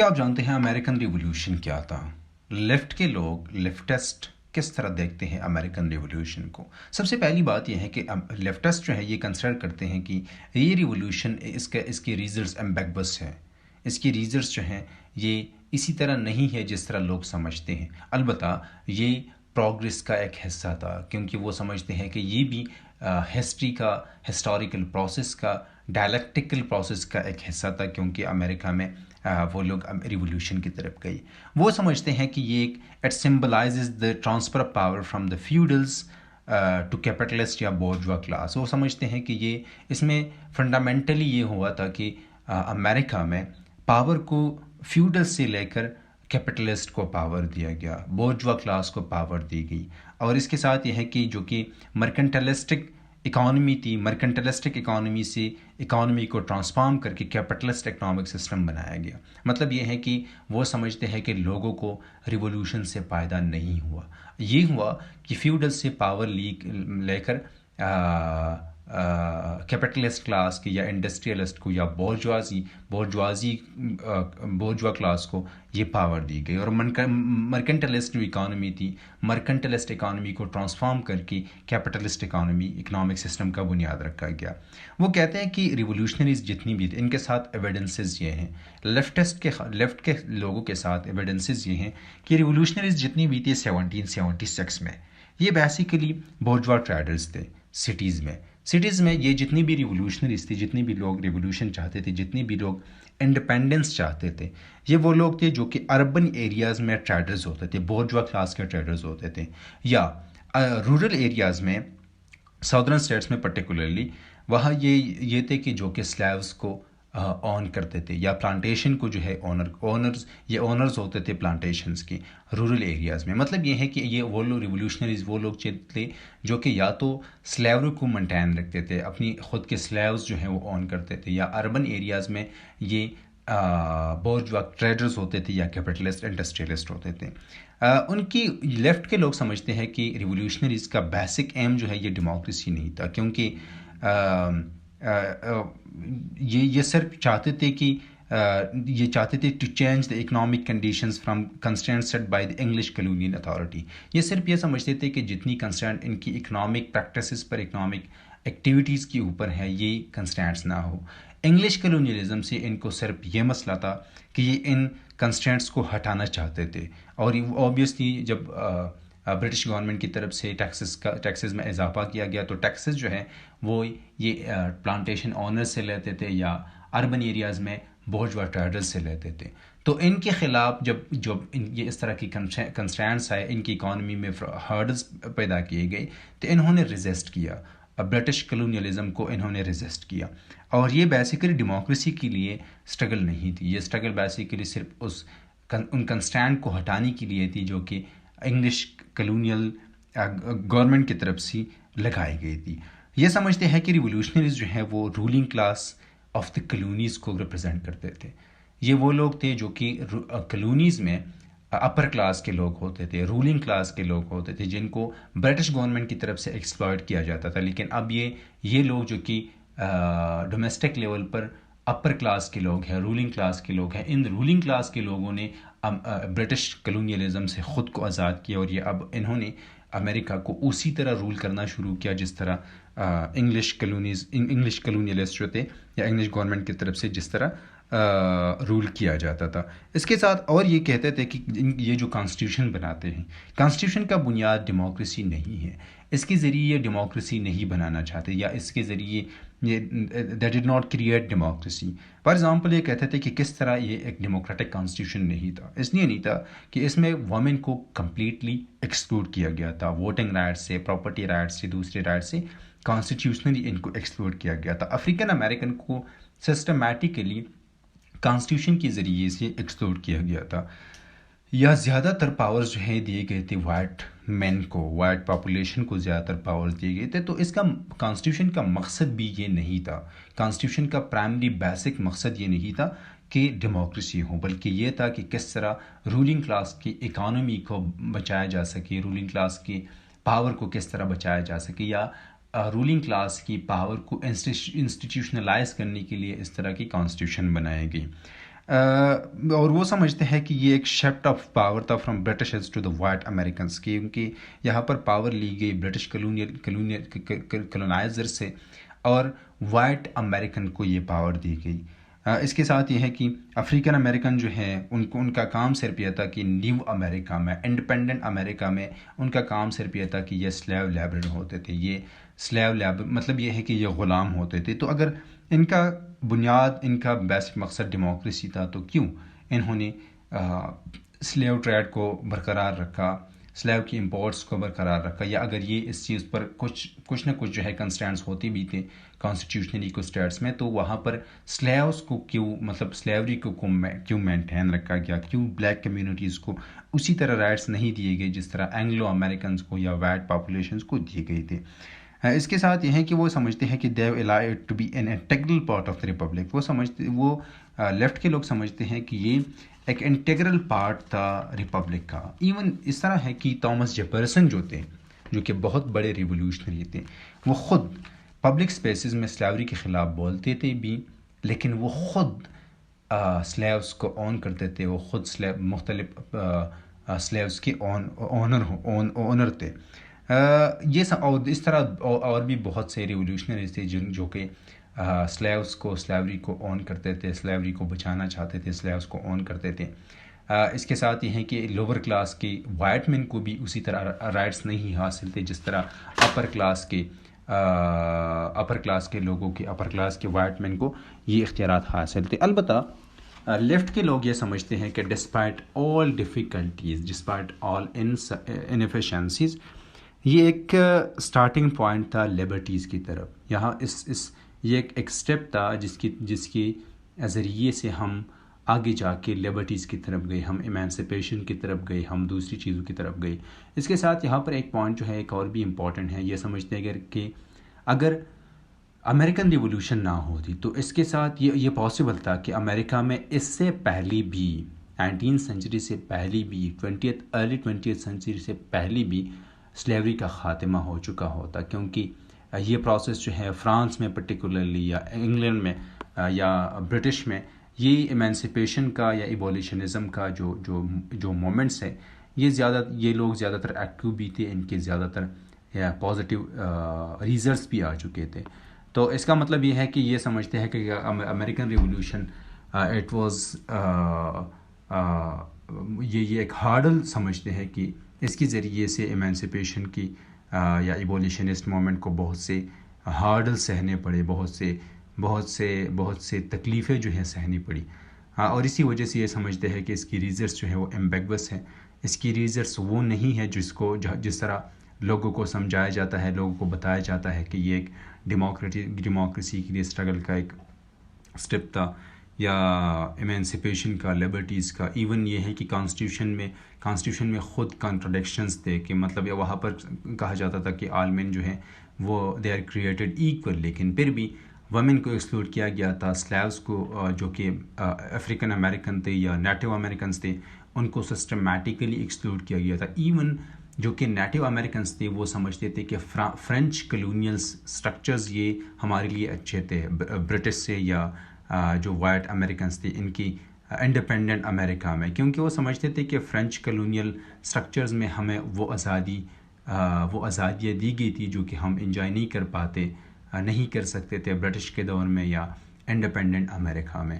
کیا آپ جانتے ہیں امریکن ریولوشن کیا تھا؟ لیفٹ کے لوگ لیفٹسٹ کس طرح دیکھتے ہیں امریکن ریولوشن کو؟ سب سے پہلی بات یہ ہے کہ لیفٹسٹ جو ہے یہ کنسیڈر کرتے ہیں کہ یہ ریولوشن اس کے ریزلٹس امبیگوس ہیں. اس کی ریزلٹس جو ہیں یہ اسی طرح نہیں ہے جس طرح لوگ سمجھتے ہیں. البتہ یہ پروگریس کا ایک حصہ تھا، کیونکہ وہ سمجھتے ہیں کہ یہ بھی ہسٹری کا، ہسٹوریکل پروسیس کا، ڈائلیکٹیکل پروسیس کا ایک حصہ تھا، کیونکہ امریکہ میں وہ لوگ ریولوشن کی طرف گئی. وہ سمجھتے ہیں کہ یہ ایک it symbolizes the transfer of power from the feudals to capitalist یا بورجوا کلاس. وہ سمجھتے ہیں کہ یہ اس میں فنڈامنٹلی یہ ہوا تھا کہ امریکہ میں پاور کو فیوڈل سے لے کر کیپٹلسٹ کو پاور دیا گیا، بورجوا کلاس کو پاور دی گئی. اور اس کے ساتھ یہ ہے کہ جو کہ مرکنٹلسٹک اکانومی تھی، مرکنٹلسٹک اکانومی سے اکانومی کو ٹرانسفارم کر کے کیپٹلسٹ اکنامک سسٹم بنایا گیا. مطلب یہ ہے کہ وہ سمجھتے ہیں کہ لوگوں کو ریولوشن سے فائدہ نہیں ہوا، یہ ہوا کہ فیوڈل سے پاور لے کر کیپٹلسٹ کلاس کی یا انڈسٹریلسٹ کو یا بورجوا کلاس کو یہ پاور دی گئی. اور مرکنٹلسٹ جو اکانومی تھی، مرکنٹلسٹ اکانومی کو ٹرانسفارم کر کے کیپٹلسٹ اکنامک سسٹم کا بنیاد رکھا گیا. وہ کہتے ہیں کہ ریولوشنریز جتنی بھی ان کے ساتھ ایویڈنسز یہ ہیں، لیفٹ کے لوگوں کے ساتھ ایویڈنسز یہ ہیں کہ ریولوشنریز جتنی بھی تھی 1776 میں، یہ بیسیکلی بورجوا ٹریڈرز تھے. سٹیز میں یہ جتنی بھی ریولوشنریز تھی، جتنی بھی لوگ ریولوشن چاہتے تھے، جتنی بھی لوگ انڈیپینڈنس چاہتے تھے، یہ وہ لوگ تھے جو کہ اربن ایریاز میں ٹریڈرز ہوتے تھے، بورجوا کلاس کے ٹریڈرز ہوتے تھے، یا رورل ایریاز میں ساؤدرن اسٹیٹس میں پرٹیکولرلی وہاں یہ تھے کہ جو کہ سلیوز کو آن کرتے تھے، یا پلانٹیشن کو جو ہے اونرز ہوتے تھے پلانٹیشنز کی رورل ایریاز میں. مطلب یہ ہے کہ یہ وہ لوگ ریولوشنریز وہ لوگ تھے جو کہ یا تو سلیوری کو مینٹین رکھتے تھے، اپنی خود کے سلیوز جو ہیں وہ آن کرتے تھے، یا اربن ایریاز میں یہ بورجوا ٹریڈرز ہوتے تھے یا کیپٹلسٹ انڈسٹریلسٹ ہوتے تھے. ان کی لیفٹ کے لوگ سمجھتے ہیں کہ ریولوشنریز کا بیسک ایم جو ہے یہ ڈیموکریسی نہیں تھا، کیونکہ یہ صرف چاہتے تھے کہ یہ چاہتے تھے to change the economic conditions from constraint set by the English colonial authority. یہ صرف یہ سمجھتے تھے کہ جتنی کنسٹرینٹ ان کی اکنامک پریکٹسز پر، اکنامک ایکٹیویٹیز کے اوپر ہے، یہ کنسٹرینٹس نہ ہو. انگلش کلونیلزم سے ان کو صرف یہ مسئلہ تھا کہ یہ ان کنسٹرینٹس کو ہٹانا چاہتے تھے. اور اوبیسلی جب برٹش گورنمنٹ کی طرف سے ٹیکسز میں اضافہ کیا گیا تو ٹیکسز جو ہے وہ یہ پلانٹیشن آنر سے لیتے تھے یا اربن ایریاز میں بورجوا ٹریڈرز سے لیتے تھے. تو ان کے خلاف جب یہ اس طرح کی کنسٹرینٹس آئے، ان کی اکانومی میں ہرڈز پیدا کیے گئے، تو انہوں نے ریزسٹ کیا، برٹش کلونیلزم کو انہوں نے ریزسٹ کیا. اور یہ بیسیکلی ڈیموکریسی کے لیے اسٹرگل نہیں تھی، یہ اسٹرگل بیسیکلی صرف ان کنسٹرینٹ کو ہٹانے کے لیے تھی جو کہ انگلش کلونیل گورنمنٹ کی طرف سے لگائی گئی تھی. یہ سمجھتے ہیں کہ ریولوشنریز جو ہیں وہ رولنگ کلاس آف دا کلونیز کو ریپرزینٹ کرتے تھے. یہ وہ لوگ تھے جو کہ کلونیز میں اپر کلاس کے لوگ ہوتے تھے، رولنگ کلاس کے لوگ ہوتے تھے، جن کو برٹش گورنمنٹ کی طرف سے ایکسپلائٹ کیا جاتا تھا. لیکن اب یہ لوگ جو کہ ڈومیسٹک لیول پر اپر کلاس کے لوگ ہیں، رولنگ کلاس کے لوگ ہیں، ان رولنگ کلاس کے لوگوں نے برٹش کلونیلزم سے خود کو آزاد کیا، اور یہ اب انہوں نے امریکہ کو اسی طرح رول کرنا شروع کیا جس طرح انگلش کلونیلسٹ جو تھے یا انگلش گورنمنٹ کی طرف سے جس طرح رول کیا جاتا تھا. اس کے ساتھ اور یہ کہتے تھے کہ یہ جو کانسٹیٹیوشن بناتے ہیں، کانسٹیٹیوشن کا بنیاد ڈیموکریسی نہیں ہے، اس کے ذریعے یہ ڈیموکریسی نہیں بنانا چاہتے، یا اس کے ذریعے that did not create democracy. For example یہ کہتے تھے کہ کس طرح یہ ایک ڈیموکریٹک کانسٹیٹیوشن نہیں تھا. اس لیے نہیں تھا کہ اس میں وومن کو کمپلیٹلی ایکسکلوڈ کیا گیا تھا، ووٹنگ رائٹ سے، پراپرٹی رائٹ سے، دوسرے رائٹ سے کانسٹیٹیوشنلی ان کو ایکسکلوڈ کیا گیا تھا. افریقن امریکن کو سسٹمیٹیکلی کانسٹیٹیوشن کے ذریعے سے ایکسکلوڈ کیا گیا تھا، یا زیادہ تر پاورز جو ہیں دیے گئے تھے وائٹ مین کو، وائٹ پاپولیشن کو زیادہ تر پاورز دیے گئے تھے. تو اس کا کانسٹیٹیوشن کا مقصد بھی یہ نہیں تھا، کانسٹیٹیوشن کا پرائمری بیسک مقصد یہ نہیں تھا کہ ڈیموکریسی ہو، بلکہ یہ تھا کہ کس طرح رولنگ کلاس کی اکانومی کو بچایا جا سکے، رولنگ کلاس کی پاور کو کس طرح بچایا جا سکے، یا رولنگ کلاس کی پاور کو انسٹیٹیوشنلائز کرنے کے لیے اس طرح کی کانسٹیٹیوشن بنائی گئی. اور وہ سمجھتے ہیں کہ یہ ایک شفٹ آف پاور تھا from Britishers to the white Americans, کیونکہ یہاں پر پاور لی گئی برٹش کلونائزر سے اور وائٹ امریکن کو یہ پاور دی گئی۔ اس کے ساتھ یہ ہے کہ افریقن امریکن جو ہیں ان کا کام صرف یہ تھا کہ نیو امریکہ میں، انڈیپینڈنٹ امریکہ میں ان کا کام صرف یہ تھا کہ یہ سلیو لیبر ہوتے تھے، یہ سلیو لیبر مطلب یہ ہے کہ یہ غلام ہوتے تھے۔ تو اگر ان کا بنیاد، ان کا بیسک مقصد ڈیموکریسی تھا، تو کیوں انہوں نے سلیو ٹریڈ کو برقرار رکھا، سلیو کی امپورٹس کو برقرار رکھا؟ یا اگر یہ اس چیز پر کچھ نہ کچھ جو ہے کنسٹرینٹس ہوتی بھی تھے کانسٹیٹیوشنلی کو اسٹیٹس میں، تو وہاں پر سلیوز کو کیوں، مطلب سلیوری کو کیوں مینٹین رکھا گیا؟ کیوں بلیک کمیونٹیز کو اسی طرح رائٹس نہیں دیے گئے جس طرح اینگلو امریکنز کو یا وائٹ پاپولیشنز کو دیے گئے تھے؟ اس کے ساتھ یہ ہے کہ وہ سمجھتے ہیں کہ they allied to be an integral part of the republic. وہ لیفٹ کے لوگ سمجھتے ہیں کہ یہ ایک انٹیگرل پارٹ تھا ریپبلک کا۔ ایون اس طرح ہے کہ تھامس جیفرسن جو تھے، جو کہ بہت بڑے ریولوشنری تھے، وہ خود پبلک سپیسز میں سلیوری کے خلاف بولتے تھے بھی، لیکن وہ خود سلیوز کو اون کرتے تھے، وہ خود مختلف سلیوز کے اونر تھے۔ یہ اور اس طرح اور بھی بہت سے ریولوشنریز تھے جو کہ سلیوری کو اون کرتے تھے، سلیوری کو بچانا چاہتے تھے، سلیوز کو اون کرتے تھے۔ اس کے ساتھ یہ ہے کہ لوور کلاس کے وائٹ مین کو بھی اسی طرح رائٹس نہیں حاصل تھے جس طرح اپر کلاس کے لوگوں کے، اپر کلاس کے وائٹ مین کو یہ اختیارات حاصل تھے۔ البتہ لیفٹ کے لوگ یہ سمجھتے ہیں کہ despite all difficulties, despite all inefficiencies, یہ ایک سٹارٹنگ پوائنٹ تھا لبرٹیز کی طرف۔ یہاں یہ ایک اسٹیپ تھا جس کے ذریعے سے ہم آگے جا کے لبرٹیز کی طرف گئے، ہم ایمانسپیشن کی طرف گئے، ہم دوسری چیزوں کی طرف گئے۔ اس کے ساتھ یہاں پر ایک پوائنٹ جو ہے ایک اور بھی امپورٹنٹ ہے، یہ سمجھتے ہیں کہ اگر امریکن ریولوشن نہ ہوتی تو اس کے ساتھ یہ پاسبل تھا کہ امریکہ میں اس سے پہلے بھی 19 سینچری سے پہلے بھی ارلی 20 سینچری سے پہلے بھی سلیوری کا خاتمہ ہو چکا ہوتا، کیونکہ یہ پروسیس جو ہے فرانس میں پرٹیکولرلی یا انگلینڈ میں یا برٹش میں یہ ایمانسپیشن کا یا ایبولیشنزم کا جو مومنٹس ہے، یہ لوگ زیادہ تر ایکٹیو بھی تھے، ان کے زیادہ تر پازیٹیو ریزلٹس بھی آ چکے تھے۔ تو اس کا مطلب یہ ہے کہ یہ سمجھتے ہیں کہ امریکن ریولوشن اٹ واز یہ ایک ہارڈل سمجھتے ہیں کہ اس کے ذریعے سے ایمانسپیشن کی یا ایبولیشنسٹ مومنٹ کو بہت سے ہارڈل سہنے پڑے، بہت سے تکلیفیں جو ہیں سہنی پڑی، اور اسی وجہ سے یہ سمجھتے ہیں کہ اس کی ریزلٹس جو ہے وہ ایمبیگوس ہے، اس کی ریزلٹس وہ نہیں ہے جس طرح لوگوں کو سمجھایا جاتا ہے، لوگوں کو بتایا جاتا ہے کہ یہ ایک ڈیموکریسی کے لیے اسٹرگل کا ایک اسٹیپ تھا، یا ایمانسپیشن کا، لبرٹیز کا۔ ایون یہ ہے کہ کانسٹیٹیوشن میں خود کانٹرڈکشنز تھے، کہ مطلب وہاں پر کہا جاتا تھا کہ آل مین جو ہیں وہ دے آر کریٹڈ ایکول، لیکن پھر بھی ویمن کو ایکسکلوڈ کیا گیا تھا، سلیوز کو جو کہ افریقن امریکن تھے یا نیٹو امریکنز تھے ان کو سسٹمیٹیکلی ایکسکلوڈ کیا گیا تھا۔ ایون جو کہ نیٹو امریکنز تھے وہ سمجھتے تھے کہ فرینچ کلونیل سٹرکچرز یہ ہمارے لیے اچھے تھے برٹش سے، یا جو وائٹ امریکنز تھے ان کی انڈیپینڈنٹ امریکہ میں، کیونکہ وہ سمجھتے تھے کہ فرینچ کلونیل سٹرکچرز میں ہمیں وہ آزادیاں دی گئی تھی جو کہ ہم انجوائے نہیں کر سکتے تھے برٹش کے دور میں یا انڈیپینڈنٹ امریکہ میں۔